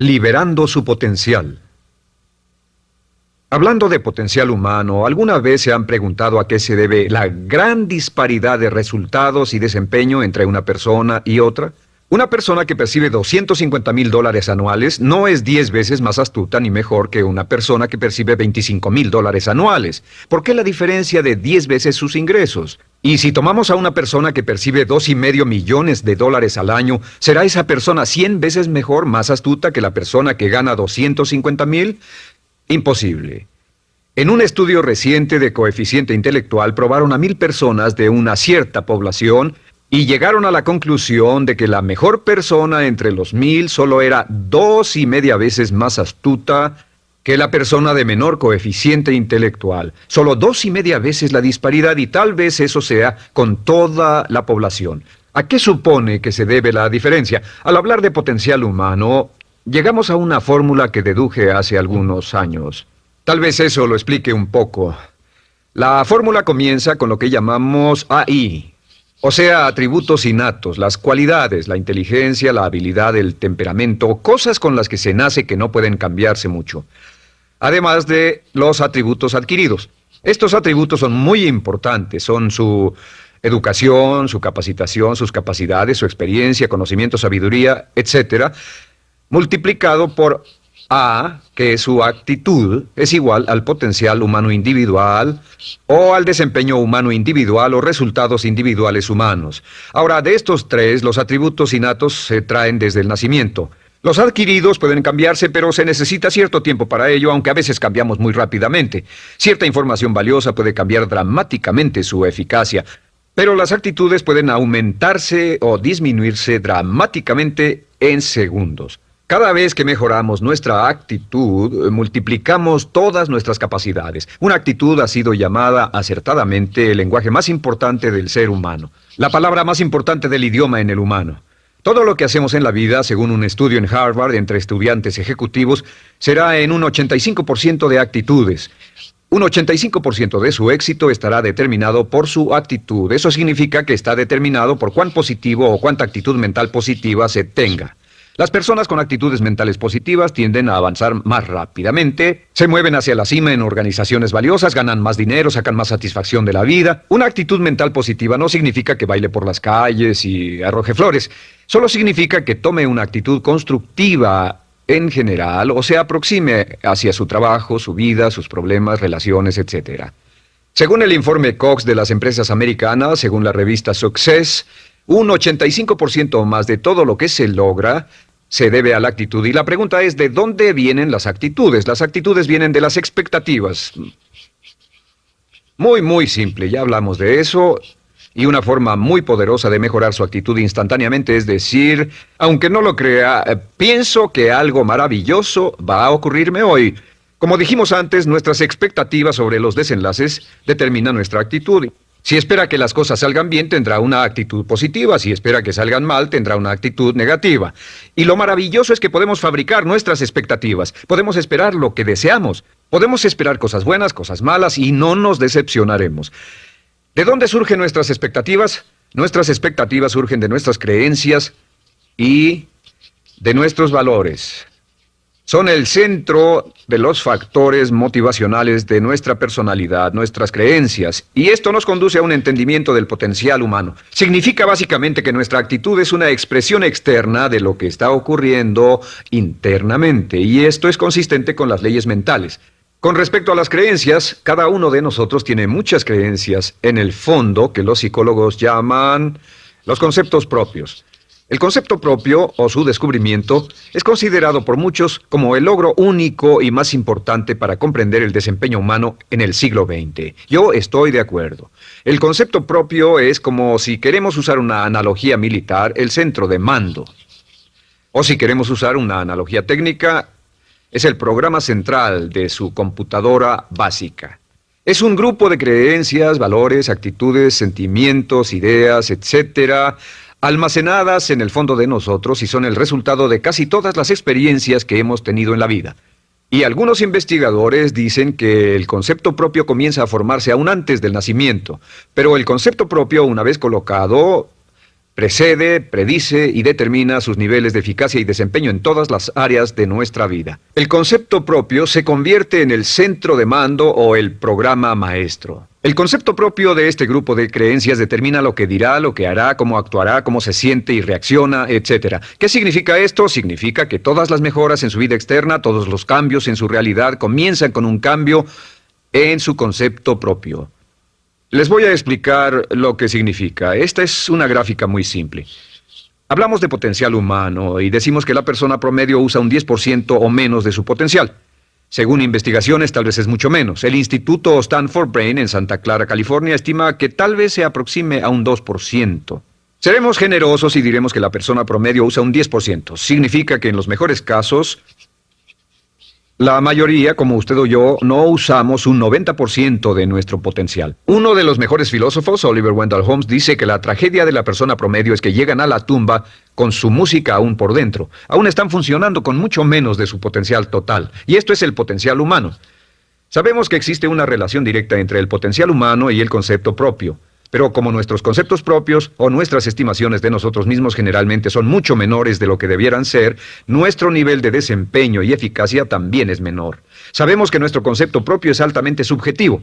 Liberando su potencial. Hablando de potencial humano, ¿alguna vez se han preguntado a qué se debe la gran disparidad de resultados y desempeño entre una persona y otra? Una persona que percibe $250,000 anuales no es 10 veces más astuta ni mejor que una persona que percibe $25,000 anuales. ¿Por qué la diferencia de 10 veces sus ingresos? Y si tomamos a una persona que percibe $2,5 millones al año, ¿será esa persona 100 veces mejor, más astuta que la persona que gana $250,000? Imposible. En un estudio reciente de coeficiente intelectual probaron a 1,000 personas de una cierta población y llegaron a la conclusión de que la mejor persona entre los 1,000 solo era 2,5 veces más astuta que la persona de menor coeficiente intelectual. Solo 2,5 veces la disparidad, y tal vez eso sea con toda la población. ¿A qué supone que se debe la diferencia? Al hablar de potencial humano, llegamos a una fórmula que deduje hace algunos años. Tal vez eso lo explique un poco. La fórmula comienza con lo que llamamos AI. O sea, atributos innatos, las cualidades, la inteligencia, la habilidad, el temperamento, cosas con las que se nace que no pueden cambiarse mucho. Además de los atributos adquiridos. Estos atributos son muy importantes, son su educación, su capacitación, sus capacidades, su experiencia, conocimiento, sabiduría, etc., multiplicado por A, que su actitud es igual al potencial humano individual o al desempeño humano individual o resultados individuales humanos. Ahora, de estos tres, los atributos innatos se traen desde el nacimiento. Los adquiridos pueden cambiarse, pero se necesita cierto tiempo para ello, aunque a veces cambiamos muy rápidamente. Cierta información valiosa puede cambiar dramáticamente su eficacia, pero las actitudes pueden aumentarse o disminuirse dramáticamente en segundos. Cada vez que mejoramos nuestra actitud, multiplicamos todas nuestras capacidades. Una actitud ha sido llamada acertadamente el lenguaje más importante del ser humano, la palabra más importante del idioma en el humano. Todo lo que hacemos en la vida, según un estudio en Harvard entre estudiantes ejecutivos, será en un 85% de actitudes. Un 85% de su éxito estará determinado por su actitud. Eso significa que está determinado por cuán positivo o cuánta actitud mental positiva se tenga. Las personas con actitudes mentales positivas tienden a avanzar más rápidamente, se mueven hacia la cima en organizaciones valiosas, ganan más dinero, sacan más satisfacción de la vida. Una actitud mental positiva no significa que baile por las calles y arroje flores. Solo significa que tome una actitud constructiva en general o se aproxime hacia su trabajo, su vida, sus problemas, relaciones, etc. Según el informe Cox de las empresas americanas, según la revista Success, un 85% o más de todo lo que se logra se debe a la actitud. Y la pregunta es, ¿de dónde vienen las actitudes? Las actitudes vienen de las expectativas. Muy simple, ya hablamos de eso. Y una forma muy poderosa de mejorar su actitud instantáneamente es decir, aunque no lo crea, pienso que algo maravilloso va a ocurrirme hoy. Como dijimos antes, nuestras expectativas sobre los desenlaces determinan nuestra actitud. Si espera que las cosas salgan bien, tendrá una actitud positiva. Si espera que salgan mal, tendrá una actitud negativa. Y lo maravilloso es que podemos fabricar nuestras expectativas. Podemos esperar lo que deseamos. Podemos esperar cosas buenas, cosas malas, y no nos decepcionaremos. ¿De dónde surgen nuestras expectativas? Nuestras expectativas surgen de nuestras creencias y de nuestros valores. Son el centro de los factores motivacionales de nuestra personalidad, nuestras creencias, y esto nos conduce a un entendimiento del potencial humano. Significa básicamente que nuestra actitud es una expresión externa de lo que está ocurriendo internamente, y esto es consistente con las leyes mentales. Con respecto a las creencias, cada uno de nosotros tiene muchas creencias en el fondo que los psicólogos llaman los conceptos propios. El concepto propio, o su descubrimiento, es considerado por muchos como el logro único y más importante para comprender el desempeño humano en el siglo XX. Yo estoy de acuerdo. El concepto propio es como, si queremos usar una analogía militar, el centro de mando. O si queremos usar una analogía técnica, es el programa central de su computadora básica. Es un grupo de creencias, valores, actitudes, sentimientos, ideas, etcétera, almacenadas en el fondo de nosotros y son el resultado de casi todas las experiencias que hemos tenido en la vida. Y algunos investigadores dicen que el concepto propio comienza a formarse aún antes del nacimiento, pero el concepto propio, una vez colocado, Precede, predice y determina sus niveles de eficacia y desempeño en todas las áreas de nuestra vida. El concepto propio se convierte en el centro de mando o el programa maestro. El concepto propio de este grupo de creencias determina lo que dirá, lo que hará, cómo actuará, cómo se siente y reacciona, etc. ¿Qué significa esto? Significa que todas las mejoras en su vida externa, todos los cambios en su realidad comienzan con un cambio en su concepto propio. Les voy a explicar lo que significa. Esta es una gráfica muy simple. Hablamos de potencial humano y decimos que la persona promedio usa un 10% o menos de su potencial. Según investigaciones, tal vez es mucho menos. El Instituto Stanford Brain en Santa Clara, California, estima que tal vez se aproxime a un 2%. Seremos generosos y diremos que la persona promedio usa un 10%. Significa que en los mejores casos, la mayoría, como usted o yo, no usamos un 90% de nuestro potencial. Uno de los mejores filósofos, Oliver Wendell Holmes, dice que la tragedia de la persona promedio es que llegan a la tumba con su música aún por dentro. Aún están funcionando con mucho menos de su potencial total. Y esto es el potencial humano. Sabemos que existe una relación directa entre el potencial humano y el concepto propio. Pero como nuestros conceptos propios o nuestras estimaciones de nosotros mismos generalmente son mucho menores de lo que debieran ser, nuestro nivel de desempeño y eficacia también es menor. Sabemos que nuestro concepto propio es altamente subjetivo.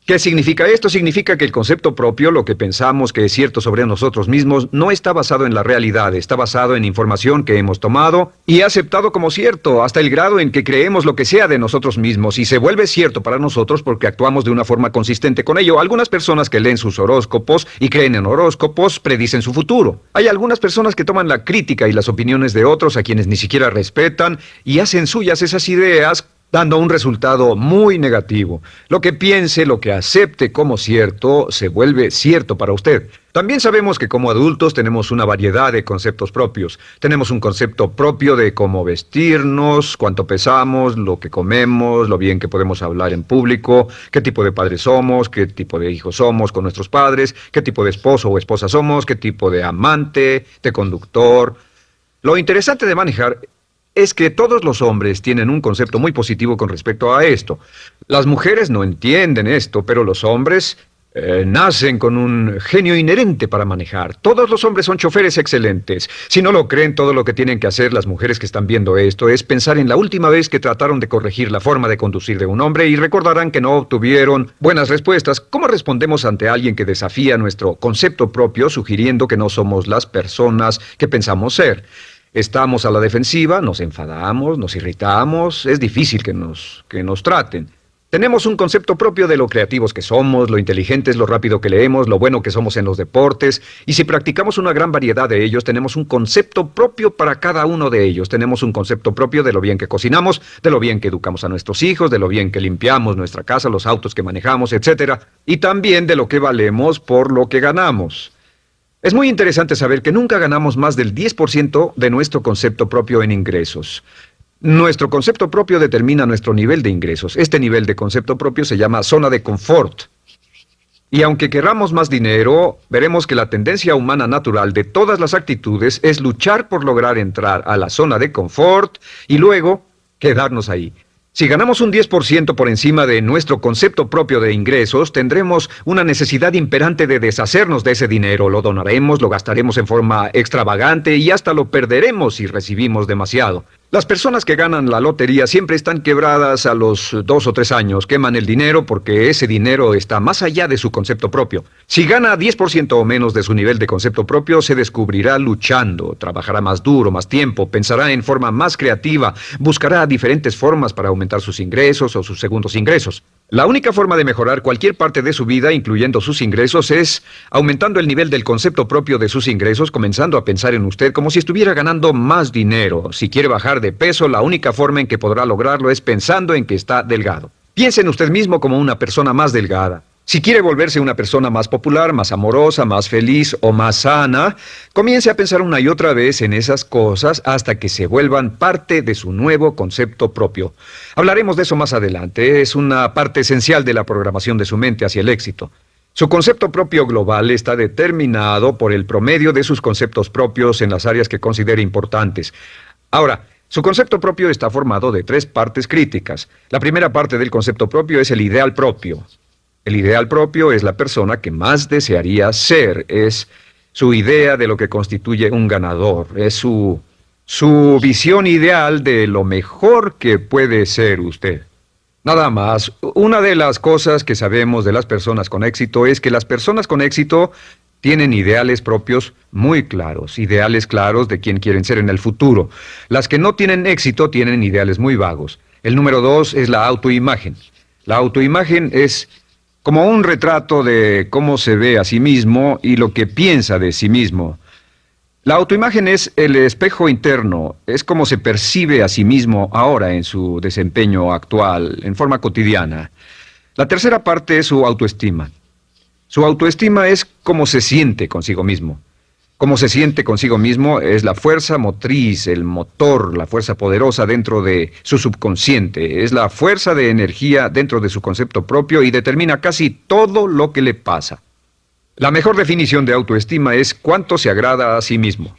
¿Qué significa esto? Significa que el concepto propio, lo que pensamos que es cierto sobre nosotros mismos, no está basado en la realidad, está basado en información que hemos tomado y aceptado como cierto, hasta el grado en que creemos lo que sea de nosotros mismos y se vuelve cierto para nosotros porque actuamos de una forma consistente con ello. Algunas personas que leen sus horóscopos y creen en horóscopos predicen su futuro. Hay algunas personas que toman la crítica y las opiniones de otros a quienes ni siquiera respetan y hacen suyas esas ideas, dando un resultado muy negativo. Lo que piense, lo que acepte como cierto, se vuelve cierto para usted. También sabemos que como adultos tenemos una variedad de conceptos propios. Tenemos un concepto propio de cómo vestirnos, cuánto pesamos, lo que comemos, lo bien que podemos hablar en público, qué tipo de padres somos, qué tipo de hijos somos con nuestros padres, qué tipo de esposo o esposa somos, qué tipo de amante, de conductor. Lo interesante de manejar es que todos los hombres tienen un concepto muy positivo con respecto a esto. Las mujeres no entienden esto, pero los hombres nacen con un genio inherente para manejar. Todos los hombres son choferes excelentes. Si no lo creen, todo lo que tienen que hacer las mujeres que están viendo esto es pensar en la última vez que trataron de corregir la forma de conducir de un hombre y recordarán que no obtuvieron buenas respuestas. ¿Cómo respondemos ante alguien que desafía nuestro concepto propio, sugiriendo que no somos las personas que pensamos ser? Estamos a la defensiva, nos enfadamos, nos irritamos, es difícil que nos traten. Tenemos un concepto propio de lo creativos que somos, lo inteligentes, lo rápido que leemos, lo bueno que somos en los deportes, y si practicamos una gran variedad de ellos, tenemos un concepto propio para cada uno de ellos. Tenemos un concepto propio de lo bien que cocinamos, de lo bien que educamos a nuestros hijos, de lo bien que limpiamos nuestra casa, los autos que manejamos, etc. Y también de lo que valemos por lo que ganamos. Es muy interesante saber que nunca ganamos más del 10% de nuestro concepto propio en ingresos. Nuestro concepto propio determina nuestro nivel de ingresos. Este nivel de concepto propio se llama zona de confort. Y aunque querramos más dinero, veremos que la tendencia humana natural de todas las actitudes es luchar por lograr entrar a la zona de confort y luego quedarnos ahí. Si ganamos un 10% por encima de nuestro concepto propio de ingresos, tendremos una necesidad imperante de deshacernos de ese dinero. Lo donaremos, lo gastaremos en forma extravagante y hasta lo perderemos si recibimos demasiado. Las personas que ganan la lotería siempre están quebradas a los 2 o 3 años. Queman el dinero porque ese dinero está más allá de su concepto propio. Si gana 10% o menos de su nivel de concepto propio, se descubrirá luchando, trabajará más duro, más tiempo, pensará en forma más creativa, buscará diferentes formas para aumentar sus ingresos o sus segundos ingresos. La única forma de mejorar cualquier parte de su vida, incluyendo sus ingresos, es aumentando el nivel del concepto propio de sus ingresos, comenzando a pensar en usted como si estuviera ganando más dinero. Si quiere bajar de peso, la única forma en que podrá lograrlo es pensando en que está delgado. Piense en usted mismo como una persona más delgada. Si quiere volverse una persona más popular, más amorosa, más feliz o más sana, comience a pensar una y otra vez en esas cosas hasta que se vuelvan parte de su nuevo concepto propio. Hablaremos de eso más adelante. Es una parte esencial de la programación de su mente hacia el éxito. Su concepto propio global está determinado por el promedio de sus conceptos propios en las áreas que considere importantes. Ahora, su concepto propio está formado de 3 partes críticas. La primera parte del concepto propio es el ideal propio. El ideal propio es la persona que más desearía ser, es su idea de lo que constituye un ganador, es su visión ideal de lo mejor que puede ser usted. Nada más, una de las cosas que sabemos de las personas con éxito es que las personas con éxito tienen ideales propios muy claros, ideales claros de quién quieren ser en el futuro. Las que no tienen éxito tienen ideales muy vagos. El número 2 es la autoimagen. La autoimagen es como un retrato de cómo se ve a sí mismo y lo que piensa de sí mismo. La autoimagen es el espejo interno, es como se percibe a sí mismo ahora en su desempeño actual, en forma cotidiana. La tercera parte es su autoestima. Su autoestima es cómo se siente consigo mismo. Cómo se siente consigo mismo es la fuerza motriz, el motor, la fuerza poderosa dentro de su subconsciente. Es la fuerza de energía dentro de su concepto propio y determina casi todo lo que le pasa. La mejor definición de autoestima es cuánto se agrada a sí mismo.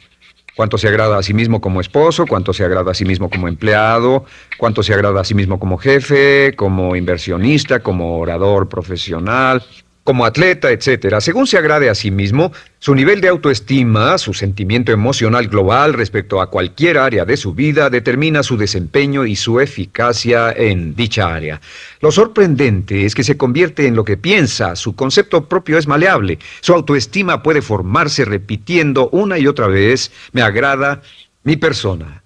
Cuánto se agrada a sí mismo como esposo, cuánto se agrada a sí mismo como empleado, cuánto se agrada a sí mismo como jefe, como inversionista, como orador profesional, como atleta, etcétera. Según se agrade a sí mismo, su nivel de autoestima, su sentimiento emocional global respecto a cualquier área de su vida, determina su desempeño y su eficacia en dicha área. Lo sorprendente es que se convierte en lo que piensa, su concepto propio es maleable, su autoestima puede formarse repitiendo una y otra vez, me agrada mi persona,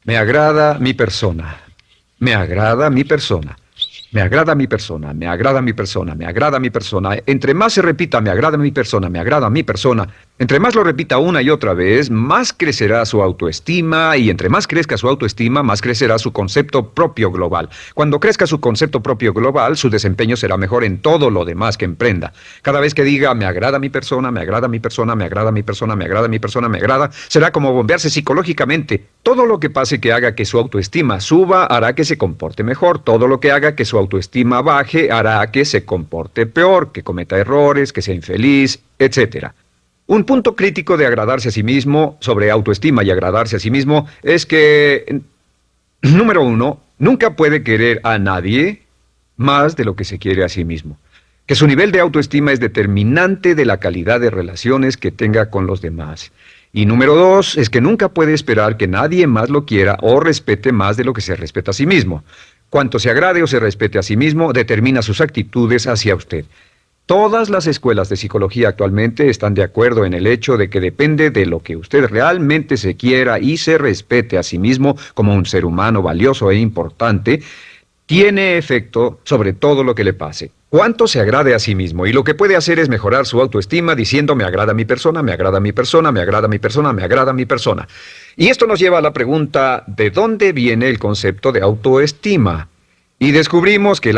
me agrada mi persona, me agrada mi persona. Me agrada mi persona, me agrada mi persona, me agrada mi persona. Entre más se repita, me agrada mi persona, me agrada mi persona, entre más lo repita una y otra vez, más crecerá su autoestima y entre más crezca su autoestima, más crecerá su concepto propio global. Cuando crezca su concepto propio global, su desempeño será mejor en todo lo demás que emprenda. Cada vez que diga, me agrada mi persona, me agrada mi persona, me agrada mi persona, me agrada mi persona, me agrada, será como bombearse psicológicamente. Todo lo que pase que haga que su autoestima suba hará que se comporte mejor. Todo lo que haga que su autoestima baje hará que se comporte peor, que cometa errores, que sea infeliz, etc. Un punto crítico de agradarse a sí mismo, sobre autoestima y agradarse a sí mismo, es que, número 1, nunca puede querer a nadie más de lo que se quiere a sí mismo. Que su nivel de autoestima es determinante de la calidad de relaciones que tenga con los demás. Y número 2, es que nunca puede esperar que nadie más lo quiera o respete más de lo que se respeta a sí mismo. Cuanto se agrade o se respete a sí mismo, determina sus actitudes hacia usted. Todas las escuelas de psicología actualmente están de acuerdo en el hecho de que depende de lo que usted realmente se quiera y se respete a sí mismo como un ser humano valioso e importante, tiene efecto sobre todo lo que le pase. Cuánto se agrade a sí mismo y lo que puede hacer es mejorar su autoestima diciendo me agrada mi persona, me agrada mi persona, me agrada mi persona, me agrada mi persona. Y esto nos lleva a la pregunta, ¿de dónde viene el concepto de autoestima? Y descubrimos que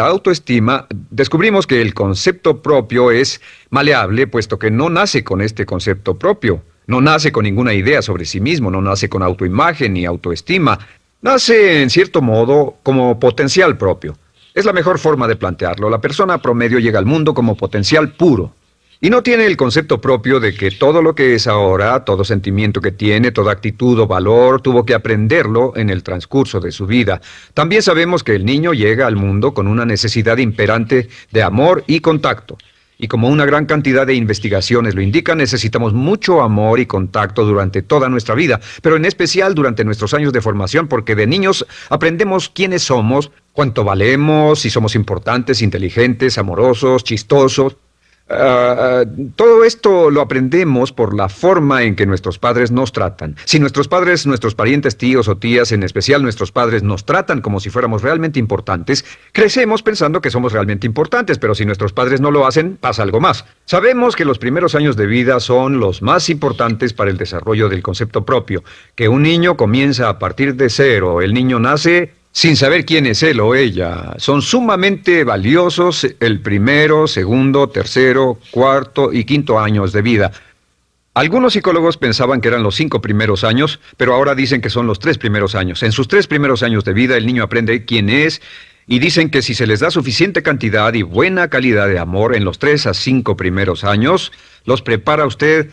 el concepto propio es maleable, puesto que no nace con este concepto propio, no nace con ninguna idea sobre sí mismo, no nace con autoimagen ni autoestima, nace en cierto modo como potencial propio. Es la mejor forma de plantearlo. La persona promedio llega al mundo como potencial puro. Y no tiene el concepto propio de que todo lo que es ahora, todo sentimiento que tiene, toda actitud o valor, tuvo que aprenderlo en el transcurso de su vida. También sabemos que el niño llega al mundo con una necesidad imperante de amor y contacto. Y como una gran cantidad de investigaciones lo indican, necesitamos mucho amor y contacto durante toda nuestra vida, pero en especial durante nuestros años de formación, porque de niños aprendemos quiénes somos, cuánto valemos, si somos importantes, inteligentes, amorosos, chistosos. Todo esto lo aprendemos por la forma en que nuestros padres nos tratan. Si nuestros padres, nuestros parientes, tíos o tías, en especial nuestros padres, nos tratan como si fuéramos realmente importantes, crecemos pensando que somos realmente importantes, pero si nuestros padres no lo hacen, pasa algo más. Sabemos que los primeros años de vida son los más importantes para el desarrollo del concepto propio, que un niño comienza a partir de cero. El niño nace sin saber quién es él o ella. Son sumamente valiosos el primero, segundo, tercero, cuarto y quinto años de vida. Algunos psicólogos pensaban que eran los 5 primeros años, pero ahora dicen que son los 3 primeros años. En sus 3 primeros años de vida el niño aprende quién es y dicen que si se les da suficiente cantidad y buena calidad de amor en los 3 a 5 primeros años, los prepara usted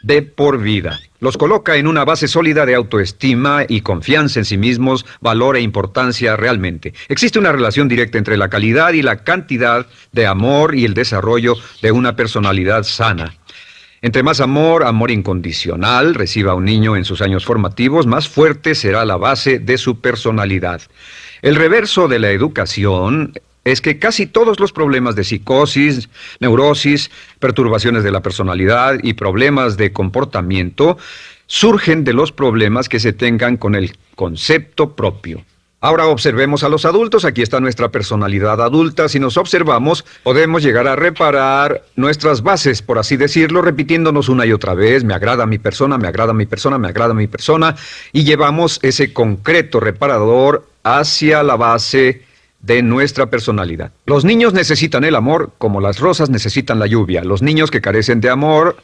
de por vida. Los coloca en una base sólida de autoestima y confianza en sí mismos, valor e importancia realmente. Existe una relación directa entre la calidad y la cantidad de amor y el desarrollo de una personalidad sana. Entre más amor, amor incondicional, reciba un niño en sus años formativos, más fuerte será la base de su personalidad. El reverso de la educación es que casi todos los problemas de psicosis, neurosis, perturbaciones de la personalidad y problemas de comportamiento surgen de los problemas que se tengan con el concepto propio. Ahora observemos a los adultos. Aquí está nuestra personalidad adulta. Si nos observamos, podemos llegar a reparar nuestras bases, por así decirlo, repitiéndonos una y otra vez: me agrada mi persona, me agrada mi persona, me agrada mi persona, y llevamos ese concreto reparador hacia la base de nuestra personalidad. Los niños necesitan el amor como las rosas necesitan la lluvia. Los niños que carecen de amor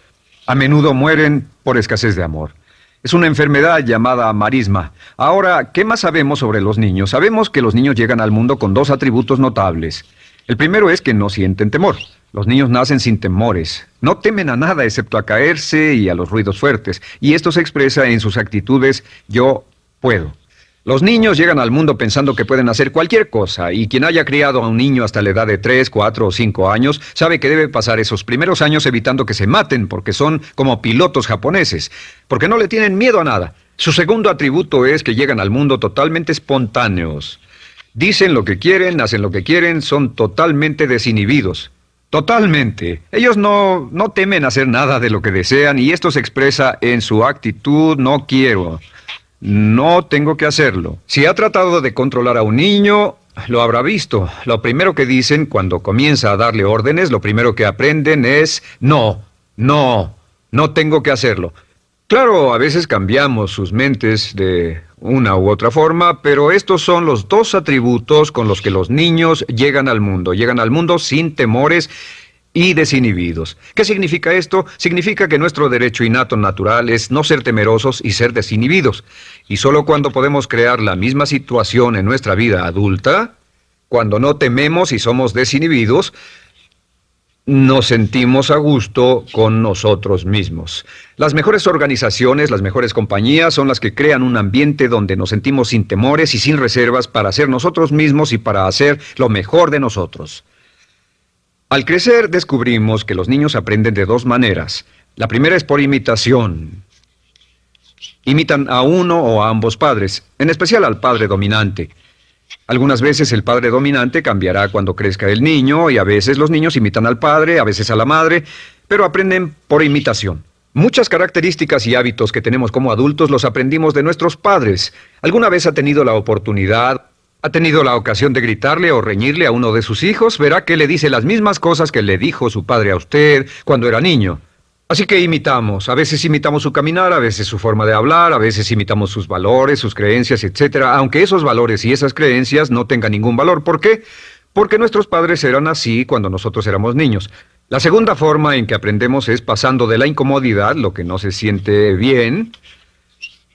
a menudo mueren por escasez de amor. Es una enfermedad llamada marisma. Ahora, ¿qué más sabemos sobre los niños? Sabemos que los niños llegan al mundo con dos atributos notables. El primero es que no sienten temor. Los niños nacen sin temores. No temen a nada excepto a caerse y a los ruidos fuertes. Y esto se expresa en sus actitudes: yo puedo. Los niños llegan al mundo pensando que pueden hacer cualquier cosa, y quien haya criado a un niño hasta la edad de 3, 4 o 5 años sabe que debe pasar esos primeros años evitando que se maten, porque son como pilotos japoneses, porque no le tienen miedo a nada. Su segundo atributo es que llegan al mundo totalmente espontáneos. Dicen lo que quieren, hacen lo que quieren, son totalmente desinhibidos. Totalmente. Ellos no temen hacer nada de lo que desean, y esto se expresa en su actitud: no quiero. No tengo que hacerlo. Si ha tratado de controlar a un niño, lo habrá visto. Lo primero que dicen cuando comienza a darle órdenes, lo primero que aprenden es: no tengo que hacerlo. Claro, a veces cambiamos sus mentes de una u otra forma, pero estos son los dos atributos con los que los niños llegan al mundo. Llegan al mundo sin temores y desinhibidos. ¿Qué significa esto? Significa que nuestro derecho innato natural es no ser temerosos y ser desinhibidos. Y solo cuando podemos crear la misma situación en nuestra vida adulta, cuando no tememos y somos desinhibidos, nos sentimos a gusto con nosotros mismos. Las mejores organizaciones, las mejores compañías son las que crean un ambiente donde nos sentimos sin temores y sin reservas para ser nosotros mismos y para hacer lo mejor de nosotros. Al crecer descubrimos que los niños aprenden de dos maneras. La primera es por imitación. Imitan a uno o a ambos padres, en especial al padre dominante. Algunas veces el padre dominante cambiará cuando crezca el niño, y a veces los niños imitan al padre, a veces a la madre, pero aprenden por imitación. Muchas características y hábitos que tenemos como adultos los aprendimos de nuestros padres. ¿Alguna vez ha tenido la ocasión de gritarle o reñirle a uno de sus hijos? Verá que le dice las mismas cosas que le dijo su padre a usted cuando era niño. Así que imitamos. A veces imitamos su caminar, a veces su forma de hablar, a veces imitamos sus valores, sus creencias, etc. Aunque esos valores y esas creencias no tengan ningún valor. ¿Por qué? Porque nuestros padres eran así cuando nosotros éramos niños. La segunda forma en que aprendemos es pasando de la incomodidad, lo que no se siente bien,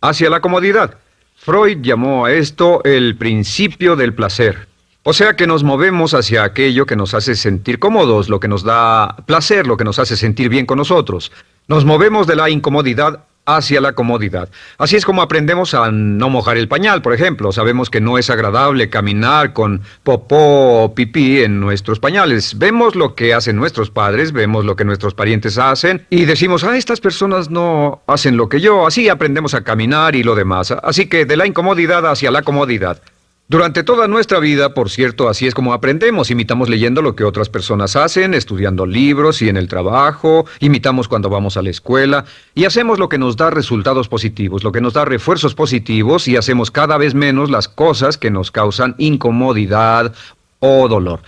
hacia la comodidad. Freud llamó a esto el principio del placer. O sea que nos movemos hacia aquello que nos hace sentir cómodos, lo que nos da placer, lo que nos hace sentir bien con nosotros. Nos movemos de la incomodidad hacia la comodidad. Así es como aprendemos a no mojar el pañal, por ejemplo. Sabemos que no es agradable caminar con popó o pipí en nuestros pañales. Vemos lo que hacen nuestros padres, vemos lo que nuestros parientes hacen y decimos: estas personas no hacen lo que yo. Así aprendemos a caminar y lo demás. Así que de la incomodidad hacia la comodidad. Durante toda nuestra vida, por cierto, así es como aprendemos. Imitamos leyendo lo que otras personas hacen, estudiando libros y en el trabajo, imitamos cuando vamos a la escuela, y hacemos lo que nos da resultados positivos, lo que nos da refuerzos positivos, y hacemos cada vez menos las cosas que nos causan incomodidad o dolor.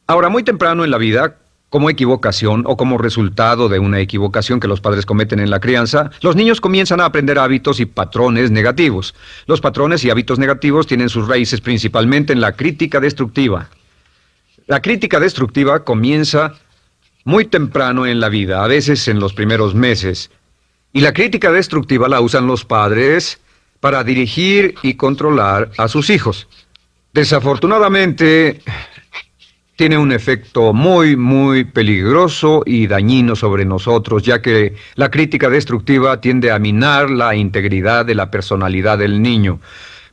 Ahora, muy temprano en la vida, como equivocación o como resultado de una equivocación que los padres cometen en la crianza, los niños comienzan a aprender hábitos y patrones negativos. Los patrones y hábitos negativos tienen sus raíces principalmente en la crítica destructiva. La crítica destructiva comienza muy temprano en la vida, a veces en los primeros meses. Y la crítica destructiva la usan los padres para dirigir y controlar a sus hijos. Desafortunadamente, tiene un efecto muy peligroso y dañino sobre nosotros, ya que la crítica destructiva tiende a minar la integridad de la personalidad del niño.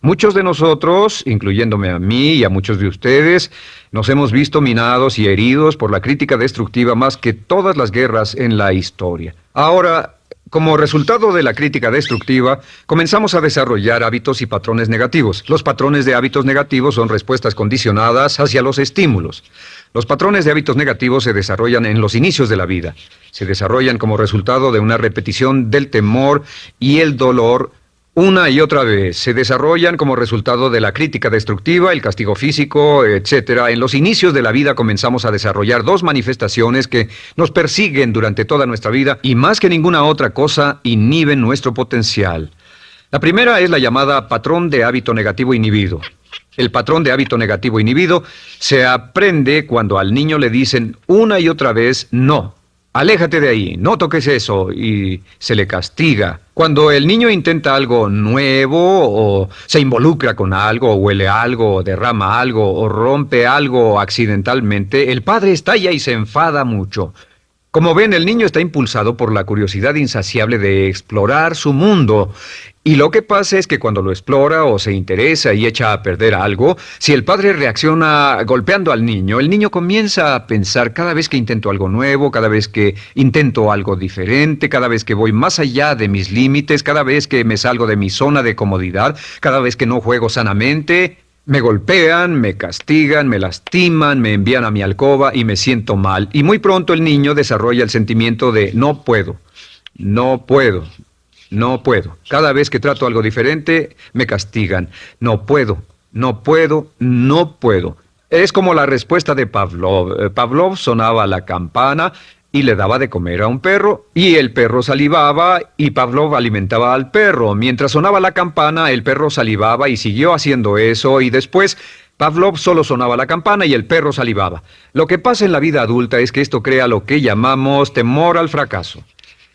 Muchos de nosotros, incluyéndome a mí y a muchos de ustedes, nos hemos visto minados y heridos por la crítica destructiva más que todas las guerras en la historia. Ahora, como resultado de la crítica destructiva, comenzamos a desarrollar hábitos y patrones negativos. Los patrones de hábitos negativos son respuestas condicionadas hacia los estímulos. Los patrones de hábitos negativos se desarrollan en los inicios de la vida. Se desarrollan como resultado de una repetición del temor y el dolor una y otra vez. Se desarrollan como resultado de la crítica destructiva, el castigo físico, etc. En los inicios de la vida comenzamos a desarrollar dos manifestaciones que nos persiguen durante toda nuestra vida y más que ninguna otra cosa inhiben nuestro potencial. La primera es la llamada patrón de hábito negativo inhibido. El patrón de hábito negativo inhibido se aprende cuando al niño le dicen una y otra vez no. Aléjate de ahí, no toques eso, y se le castiga. Cuando el niño intenta algo nuevo, o se involucra con algo, o huele algo, o derrama algo, o rompe algo accidentalmente, el padre estalla y se enfada mucho. Como ven, el niño está impulsado por la curiosidad insaciable de explorar su mundo. Y lo que pasa es que cuando lo explora o se interesa y echa a perder algo, si el padre reacciona golpeando al niño, el niño comienza a pensar cada vez que intento algo nuevo, cada vez que intento algo diferente, cada vez que voy más allá de mis límites, cada vez que me salgo de mi zona de comodidad, cada vez que no juego sanamente, me golpean, me castigan, me lastiman, me envían a mi alcoba y me siento mal. Y muy pronto el niño desarrolla el sentimiento de no puedo, no puedo. No puedo. Cada vez que trato algo diferente, me castigan. No puedo, no puedo, no puedo. Es como la respuesta de Pavlov. Pavlov sonaba la campana y le daba de comer a un perro, y el perro salivaba, y Pavlov alimentaba al perro. Mientras sonaba la campana, el perro salivaba y siguió haciendo eso, y después Pavlov solo sonaba la campana y el perro salivaba. Lo que pasa en la vida adulta es que esto crea lo que llamamos temor al fracaso.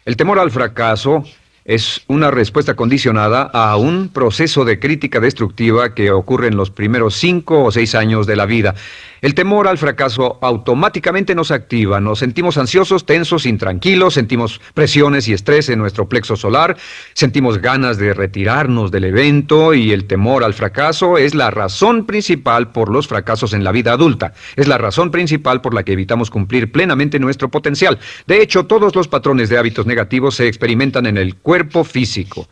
El temor al fracaso es una respuesta condicionada a un proceso de crítica destructiva que ocurre en los primeros 5 o 6 años de la vida. El temor al fracaso automáticamente nos activa, nos sentimos ansiosos, tensos, intranquilos, sentimos presiones y estrés en nuestro plexo solar, sentimos ganas de retirarnos del evento y el temor al fracaso es la razón principal por los fracasos en la vida adulta. Es la razón principal por la que evitamos cumplir plenamente nuestro potencial. De hecho, todos los patrones de hábitos negativos se experimentan en el cuerpo físico.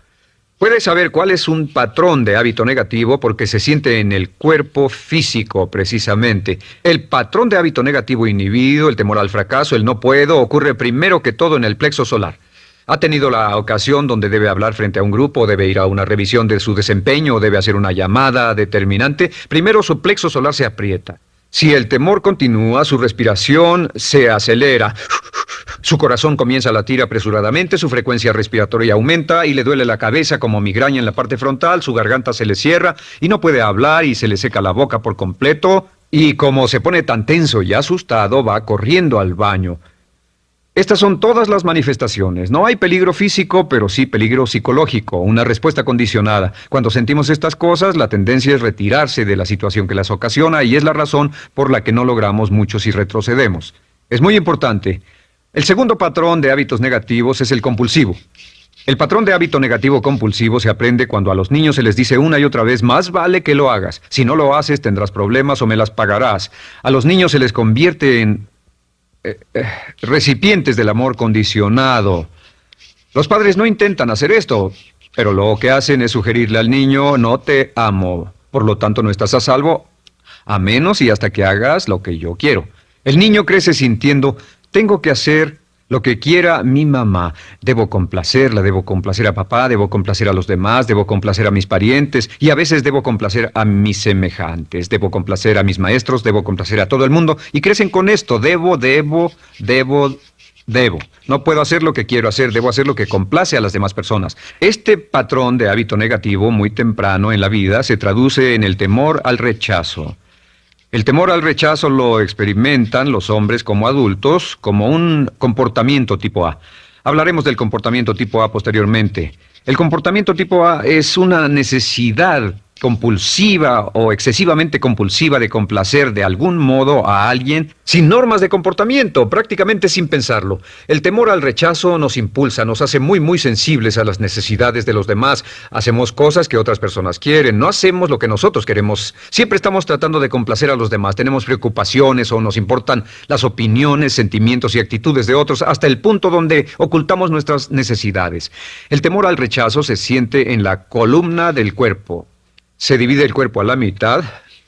Puedes saber cuál es un patrón de hábito negativo porque se siente en el cuerpo físico, precisamente. El patrón de hábito negativo inhibido, el temor al fracaso, el no puedo, ocurre primero que todo en el plexo solar. ¿Ha tenido la ocasión donde debe hablar frente a un grupo, debe ir a una revisión de su desempeño o debe hacer una llamada determinante? Primero su plexo solar se aprieta. Si el temor continúa, su respiración se acelera. Su corazón comienza a latir apresuradamente, su frecuencia respiratoria aumenta y le duele la cabeza como migraña en la parte frontal, su garganta se le cierra y no puede hablar y se le seca la boca por completo. Y como se pone tan tenso y asustado, va corriendo al baño. Estas son todas las manifestaciones. No hay peligro físico, pero sí peligro psicológico, una respuesta condicionada. Cuando sentimos estas cosas, la tendencia es retirarse de la situación que las ocasiona y es la razón por la que no logramos mucho si retrocedemos. Es muy importante. El segundo patrón de hábitos negativos es el compulsivo. El patrón de hábito negativo compulsivo se aprende cuando a los niños se les dice una y otra vez, más vale que lo hagas. Si no lo haces, tendrás problemas o me las pagarás. A los niños se les convierte en recipientes del amor condicionado. Los padres no intentan hacer esto, pero lo que hacen es sugerirle al niño, no te amo. Por lo tanto, no estás a salvo, a menos y hasta que hagas lo que yo quiero. El niño crece sintiendo, tengo que hacer lo que quiera mi mamá. Debo complacerla, debo complacer a papá, debo complacer a los demás, debo complacer a mis parientes y a veces debo complacer a mis semejantes, debo complacer a mis maestros, debo complacer a todo el mundo y crecen con esto, debo. No puedo hacer lo que quiero hacer, debo hacer lo que complace a las demás personas. Este patrón de hábito negativo muy temprano en la vida se traduce en el temor al rechazo. El temor al rechazo lo experimentan los hombres como adultos como un comportamiento tipo A. Hablaremos del comportamiento tipo A posteriormente. El comportamiento tipo A es una necesidad compulsiva o excesivamente compulsiva de complacer de algún modo a alguien sin normas de comportamiento, prácticamente sin pensarlo. El temor al rechazo nos impulsa, nos hace muy sensibles a las necesidades de los demás. Hacemos cosas que otras personas quieren, no hacemos lo que nosotros queremos. Siempre estamos tratando de complacer a los demás. Tenemos preocupaciones o nos importan las opiniones, sentimientos y actitudes de otros hasta el punto donde ocultamos nuestras necesidades. El temor al rechazo se siente en la columna del cuerpo. Se divide el cuerpo a la mitad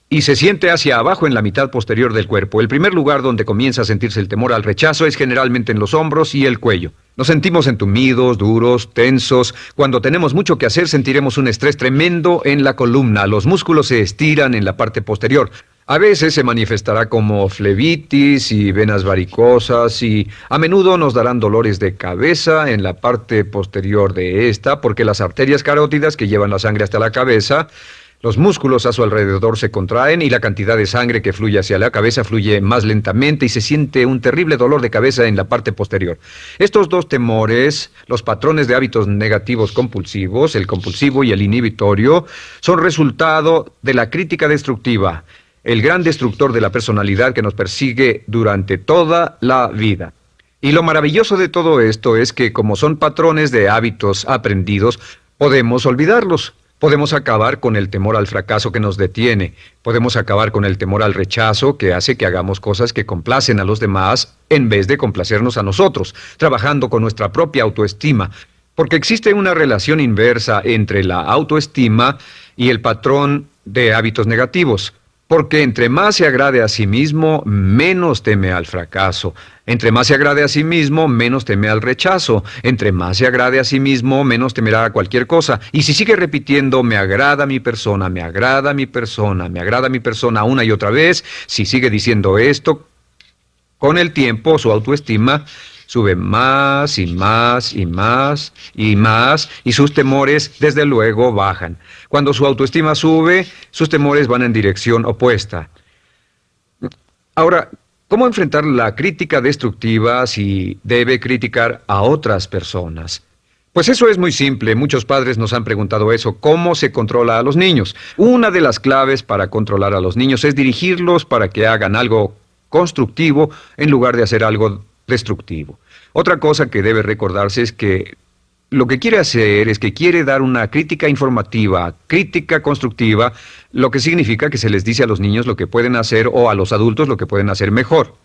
y se siente hacia abajo en la mitad posterior del cuerpo. El primer lugar donde comienza a sentirse el temor al rechazo es generalmente en los hombros y el cuello. Nos sentimos entumidos, duros, tensos. Cuando tenemos mucho que hacer sentiremos un estrés tremendo en la columna. Los músculos se estiran en la parte posterior. A veces se manifestará como flebitis y venas varicosas y a menudo nos darán dolores de cabeza en la parte posterior de esta porque las arterias carótidas que llevan la sangre hasta la cabeza, los músculos a su alrededor se contraen y la cantidad de sangre que fluye hacia la cabeza fluye más lentamente y se siente un terrible dolor de cabeza en la parte posterior. Estos dos temores, los patrones de hábitos negativos compulsivos, el compulsivo y el inhibitorio, son resultado de la crítica destructiva, el gran destructor de la personalidad que nos persigue durante toda la vida. Y lo maravilloso de todo esto es que como son patrones de hábitos aprendidos, podemos olvidarlos. Podemos acabar con el temor al fracaso que nos detiene. Podemos acabar con el temor al rechazo que hace que hagamos cosas que complacen a los demás en vez de complacernos a nosotros, trabajando con nuestra propia autoestima. Porque existe una relación inversa entre la autoestima y el patrón de hábitos negativos. Porque entre más se agrade a sí mismo, menos teme al fracaso. Entre más se agrade a sí mismo, menos teme al rechazo. Entre más se agrade a sí mismo, menos temerá a cualquier cosa. Y si sigue repitiendo, me agrada mi persona, me agrada mi persona, me agrada mi persona una y otra vez, si sigue diciendo esto, con el tiempo su autoestima sube más y más y más y más y sus temores desde luego bajan. Cuando su autoestima sube, sus temores van en dirección opuesta. Ahora, ¿cómo enfrentar la crítica destructiva si debe criticar a otras personas? Pues eso es muy simple. Muchos padres nos han preguntado eso. ¿Cómo se controla a los niños? Una de las claves para controlar a los niños es dirigirlos para que hagan algo constructivo en lugar de hacer algo destructivo. Otra cosa que debe recordarse es que lo que quiere hacer es que quiere dar una crítica informativa, crítica constructiva, lo que significa que se les dice a los niños lo que pueden hacer o a los adultos lo que pueden hacer mejor.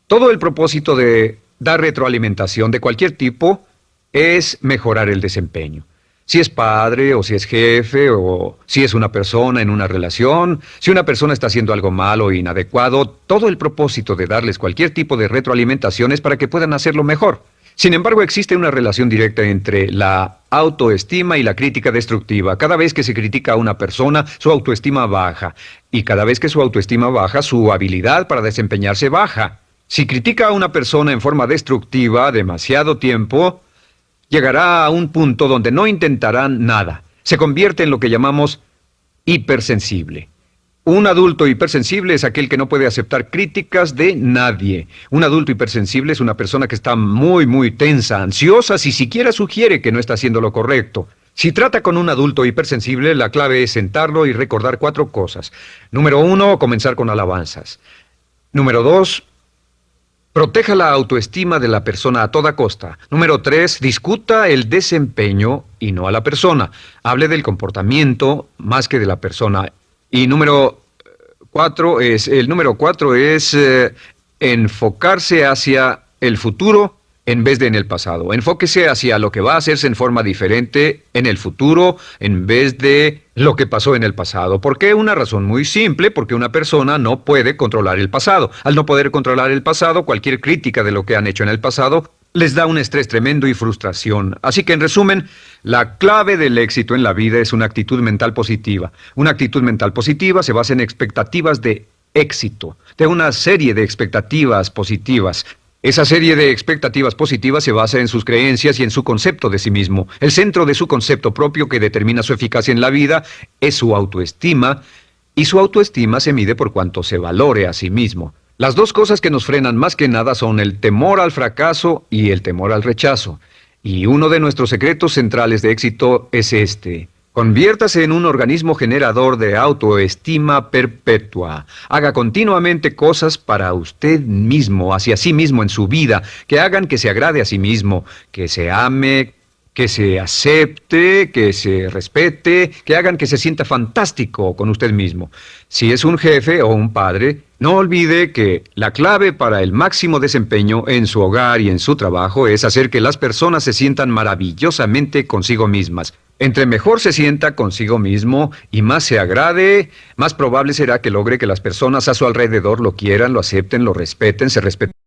Todo el propósito de dar retroalimentación de cualquier tipo es mejorar el desempeño. Si es padre o si es jefe o si es una persona en una relación, si una persona está haciendo algo malo o inadecuado, todo el propósito de darles cualquier tipo de retroalimentación es para que puedan hacerlo mejor. Sin embargo, existe una relación directa entre la autoestima y la crítica destructiva. Cada vez que se critica a una persona, su autoestima baja. Y cada vez que su autoestima baja, su habilidad para desempeñarse baja. Si critica a una persona en forma destructiva demasiado tiempo, llegará a un punto donde no intentarán nada. Se convierte en lo que llamamos hipersensible. Un adulto hipersensible es aquel que no puede aceptar críticas de nadie. Un adulto hipersensible es una persona que está muy tensa, ansiosa, si siquiera sugiere que no está haciendo lo correcto. Si trata con un adulto hipersensible, la clave es sentarlo y recordar 4 cosas. Número 1, comenzar con alabanzas. Número 2, proteja la autoestima de la persona a toda costa. Número 3, discuta el desempeño y no a la persona. Hable del comportamiento más que de la persona. Y número 4 es enfocarse hacia el futuro en vez de en el pasado. Enfóquese hacia lo que va a hacerse en forma diferente en el futuro en vez de lo que pasó en el pasado. ¿Por qué? Una razón muy simple, porque una persona no puede controlar el pasado. Al no poder controlar el pasado, cualquier crítica de lo que han hecho en el pasado les da un estrés tremendo y frustración. Así que, en resumen, la clave del éxito en la vida es una actitud mental positiva. Una actitud mental positiva se basa en expectativas de éxito, de una serie de expectativas positivas. Esa serie de expectativas positivas se basa en sus creencias y en su concepto de sí mismo. El centro de su concepto propio que determina su eficacia en la vida es su autoestima, y su autoestima se mide por cuanto se valore a sí mismo. Las dos cosas que nos frenan más que nada son el temor al fracaso y el temor al rechazo. Y uno de nuestros secretos centrales de éxito es este: Conviértase en un organismo generador de autoestima perpetua. Haga continuamente cosas para usted mismo, hacia sí mismo en su vida, que hagan que se agrade a sí mismo, que se ame, que se acepte, que se respete, que hagan que se sienta fantástico con usted mismo. Si es un jefe o un padre, no olvide que la clave para el máximo desempeño en su hogar y en su trabajo es hacer que las personas se sientan maravillosamente consigo mismas. Entre mejor se sienta consigo mismo y más se agrade, más probable será que logre que las personas a su alrededor lo quieran, lo acepten, lo respeten, se respeten.